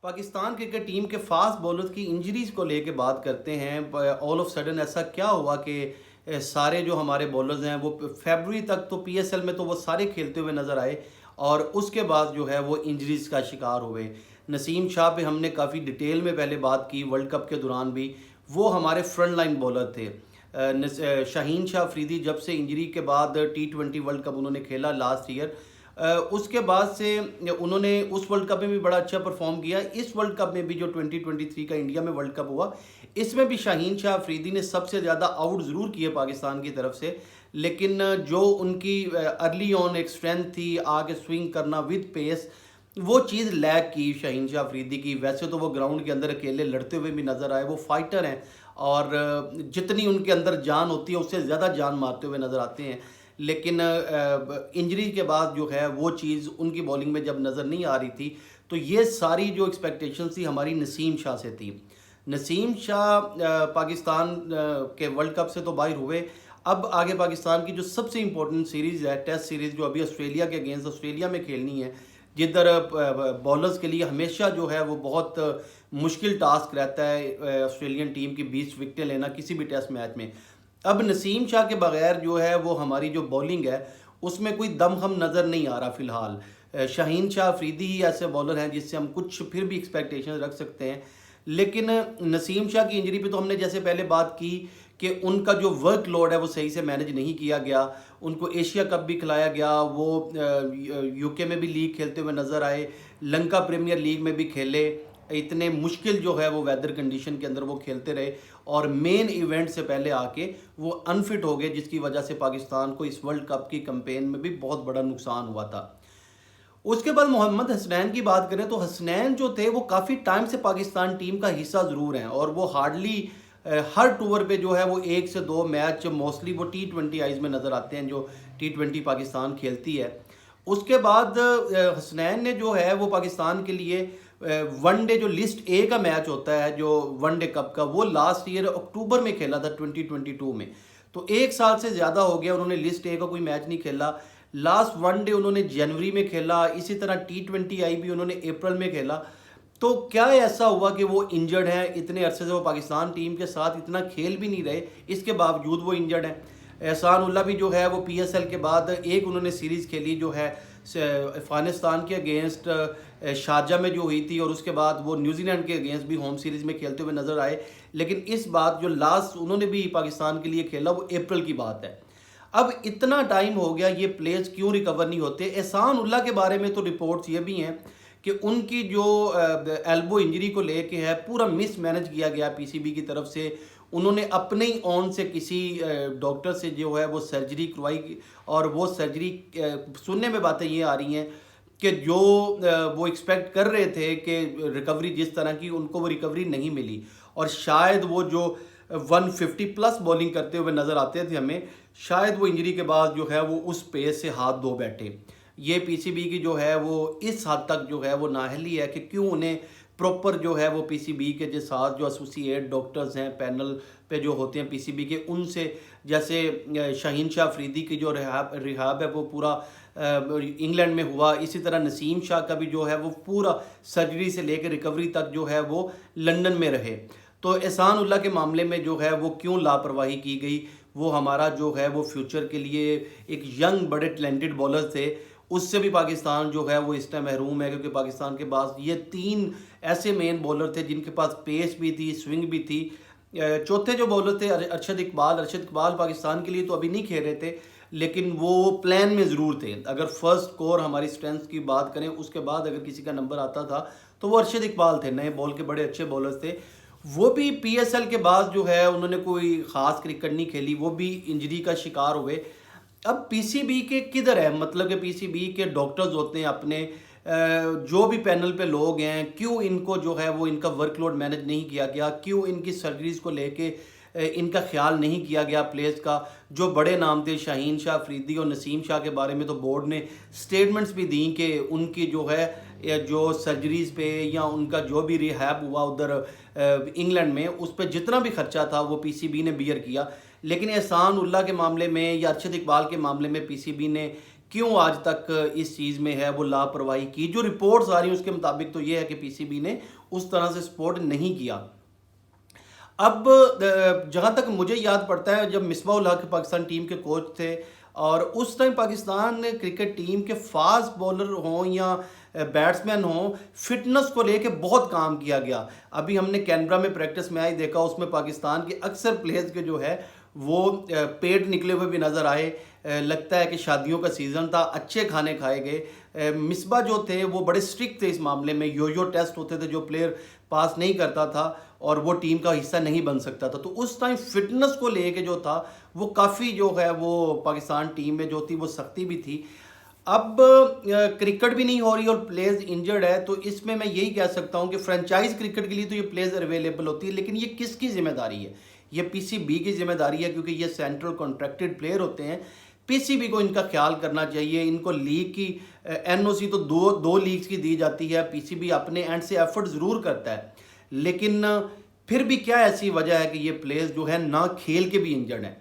Pakistan cricket team के fast bowlers की injuries को लेके बात करते हैं। ऑल ऑफ सडन ऐसा क्या हुआ कि सारे जो हमारे बॉलर्स हैं वो फरवरी तक तो पीएसएल में तो वो सारे खेलते हुए नज़र आए और उसके बाद जो है वो इंजरीज का शिकार हुए। नसीम शाह पे हमने काफ़ी डिटेल में पहले बात की, वर्ल्ड कप के दौरान भी वो हमारे फ्रंट लाइन बॉलर थे। शाहीन शाह अफरीदी जब से इंजरी के बाद T20 वर्ल्ड कप उन्होंने खेला लास्ट ईयर, उसके बाद से उन्होंने उस वर्ल्ड कप में भी बड़ा अच्छा परफॉर्म किया। इस वर्ल्ड कप में भी जो 2023 का इंडिया में वर्ल्ड कप हुआ, इसमें भी शाहीन शाह अफरीदी ने सबसे ज़्यादा आउट ज़रूर किए पाकिस्तान की तरफ से, लेकिन जो उनकी अर्ली ऑन एक स्ट्रेंथ थी आगे स्विंग करना विद पेस, वो चीज़ लैक की शाहीन शाह अफरीदी की। वैसे तो वो ग्राउंड के अंदर अकेले लड़ते हुए भी नज़र आए, वो फाइटर हैं और जितनी उनके अंदर जान होती है उससे ज़्यादा जान मारते हुए नज़र आते हैं। लेकिन इंजरी के बाद जो है वो चीज़ उनकी बॉलिंग में जब नज़र नहीं आ रही थी, तो ये सारी जो एक्सपेक्टेशन थी हमारी नसीम शाह से थी। नसीम शाह पाकिस्तान के वर्ल्ड कप से तो बाहर हुए। अब आगे पाकिस्तान की जो सबसे इम्पोर्टेंट सीरीज़ है, टेस्ट सीरीज़, जो अभी ऑस्ट्रेलिया के अगेंस्ट ऑस्ट्रेलिया में खेलनी है, जिधर बॉलर्स के लिए हमेशा जो है वो बहुत मुश्किल टास्क रहता है ऑस्ट्रेलियन टीम की 20 विकेटें लेना किसी भी टेस्ट मैच में। अब नसीम शाह के बगैर जो है वो हमारी जो बॉलिंग है उसमें कोई दम हम नज़र नहीं आ रहा फ़िलहाल। शाहीन शाह अफरीदी ही ऐसे बॉलर हैं जिससे हम कुछ फिर भी एक्सपेक्टेशन रख सकते हैं, लेकिन नसीम शाह की इंजरी पे तो हमने जैसे पहले बात की कि उनका जो वर्क लोड है वो सही से मैनेज नहीं किया गया। उनको एशिया कप भी खिलाया गया, वो यूके में भी लीग खेलते हुए नज़र आए, लंका प्रीमियर लीग में भी खेले। इतने मुश्किल जो है वो वेदर कंडीशन के अंदर वो खेलते रहे और मेन इवेंट से पहले आके वो अनफिट हो गए, जिसकी वजह से पाकिस्तान को इस वर्ल्ड कप की कैंपेन में भी बहुत बड़ा नुकसान हुआ था। उसके बाद मोहम्मद हसनैन की बात करें तो हसनैन जो थे वो काफ़ी टाइम से पाकिस्तान टीम का हिस्सा ज़रूर हैं और वो हार्डली हर टूर पे जो है वो 1 से 2 मैच मोस्टली वो T20 आइज में नज़र आते हैं जो T20 पाकिस्तान खेलती है। उसके बाद हसनैन ने जो है वो पाकिस्तान के लिए वनडे जो लिस्ट ए का मैच होता है जो वनडे कप का, वो लास्ट ईयर अक्टूबर में खेला था 2022 में। तो 1 साल से ज़्यादा हो गया उन्होंने लिस्ट ए का कोई मैच नहीं खेला। लास्ट वनडे उन्होंने जनवरी में खेला, इसी तरह T20 आई भी उन्होंने अप्रैल में खेला। तो क्या ऐसा हुआ कि वो इंजर्ड हैं? इतने अरसे से वो पाकिस्तान टीम के साथ इतना खेल भी नहीं रहे, इसके बावजूद वो इंजर्ड हैं। एहसान उल्ला भी जो है वो पीएसएल के बाद एक उन्होंने सीरीज़ खेली जो है अफ़गानिस्तान के अगेंस्ट शारजा में जो हुई थी, और उसके बाद वो न्यूजीलैंड के अगेंस्ट भी होम सीरीज़ में खेलते हुए नज़र आए। लेकिन इस बात जो लास्ट उन्होंने भी पाकिस्तान के लिए खेला वो अप्रैल की बात है। अब इतना टाइम हो गया, ये प्लेयर्स क्यों रिकवर नहीं होते? एहसान उल्ला के बारे में तो रिपोर्ट्स ये भी हैं कि उनकी जो एल्बो इंजरी को लेके है पूरा मिस मैनेज किया गया पीसीबी की तरफ से। उन्होंने अपने ही ऑन से किसी डॉक्टर से जो है वो सर्जरी करवाई और वो सर्जरी सुनने में बातें ये आ रही हैं कि जो वो एक्सपेक्ट कर रहे थे कि रिकवरी जिस तरह की, उनको वो रिकवरी नहीं मिली और शायद वो जो 150 प्लस बॉलिंग करते हुए नज़र आते थे हमें, शायद वो इंजरी के बाद जो है वो उस पेस से हाथ धो बैठे। ये पीसीबी की जो है वो इस हद तक जो है वो नाअहली है कि क्यों उन्हें प्रॉपर जो है वो पीसीबी के जो साथ जो एसोसिएट डॉक्टर्स हैं पैनल पे जो होते हैं पीसीबी के, उनसे जैसे शाहीन शाह अफरीदी की जो रिहाब है वो पूरा इंग्लैंड में हुआ, इसी तरह नसीम शाह का भी जो है वो पूरा सर्जरी से लेकर रिकवरी तक जो है वो लंदन में रहे। तो एहसान उल्ला के मामले में जो है वो क्यों लापरवाही की गई? वो हमारा जो है वो फ्यूचर के लिए एक यंग बड़े टैलेंटेड बॉलर थे, उससे भी पाकिस्तान जो है वो इस टाइम महरूम है, क्योंकि पाकिस्तान के पास ये 3 ऐसे मेन बॉलर थे जिनके पास पेस भी थी, स्विंग भी थी। चौथे जो बॉलर थे अरशद इकबाल पाकिस्तान के लिए तो अभी नहीं खेल रहे थे, लेकिन वो प्लान में ज़रूर थे। अगर फर्स्ट कोर हमारी स्ट्रेंथ की बात करें, उसके बाद अगर किसी का नंबर आता था तो वो अरशद इकबाल थे। नए बॉल के बड़े अच्छे बॉलर्स थे। वो भी पीएसएल के बाद जो है उन्होंने कोई ख़ास क्रिकेट नहीं खेली, वो भी इंजरी का शिकार हुए। अब पीसीबी के किधर है, मतलब कि पीसीबी के डॉक्टर्स होते हैं अपने, जो भी पैनल पे लोग हैं, क्यों इनको जो है वो इनका वर्कलोड मैनेज नहीं किया गया? क्यों इनकी सर्जरीज़ को लेके इनका ख्याल नहीं किया गया प्लेयर्स का? जो बड़े नाम थे शाहीन शाह अफरीदी और नसीम शाह के बारे में तो बोर्ड ने स्टेटमेंट्स भी दी कि उनकी जो है जो सर्जरीज़ पे या उनका जो भी रिहैब हुआ उधर इंग्लैंड में, उस पर जितना भी खर्चा था वो पीसीबी ने बियर किया। लेकिन एहसान उल्ला के मामले में या अरशद इकबाल के मामले में पीसीबी ने क्यों आज तक इस चीज़ में है वो लापरवाही की। जो रिपोर्ट्स आ रही हैं उसके मुताबिक तो ये है कि पीसीबी ने उस तरह से सपोर्ट नहीं किया। अब जहाँ तक मुझे याद पड़ता है, जब मिसबाह-उल हक पाकिस्तान टीम के कोच थे और उस टाइम पाकिस्तान क्रिकेट टीम के फास्ट बॉलर हों या बैट्समैन हों, फिटनेस को लेके बहुत काम किया गया। अभी हमने कैनबरा में प्रैक्टिस में आई देखा, उसमें पाकिस्तान के अक्सर प्लेयर्स के जो है वो पेट निकले हुए भी नज़र आए। लगता है कि शादियों का सीज़न था, अच्छे खाने खाए गए। मिसबा जो थे वो बड़े स्ट्रिक्ट थे इस मामले में। यो टेस्ट होते थे, जो प्लेयर पास नहीं करता था और वो टीम का हिस्सा नहीं बन सकता था। तो उस टाइम फिटनेस को लेके जो था वो काफ़ी जो है वो पाकिस्तान टीम में जो थी वो सख्ती भी थी। अब क्रिकेट भी नहीं हो रही और प्लेयर्स इंजर्ड है, तो इसमें मैं यही कह सकता हूं कि फ्रेंचाइज क्रिकेट के लिए तो ये प्लेयर्स अवेलेबल होती है, लेकिन ये किसकी जिम्मेदारी है? ये पीसीबी की जिम्मेदारी है, क्योंकि ये सेंट्रल कॉन्ट्रैक्टेड प्लेयर होते हैं। पीसीबी को इनका ख्याल करना चाहिए। इनको लीग की एनओसी तो दो लीग्स की दी जाती है। पीसीबी अपने एंड से एफर्ट ज़रूर करता है, लेकिन फिर भी क्या ऐसी वजह है कि ये प्लेयर्स जो है ना खेल के भी इंजर्ड हैं।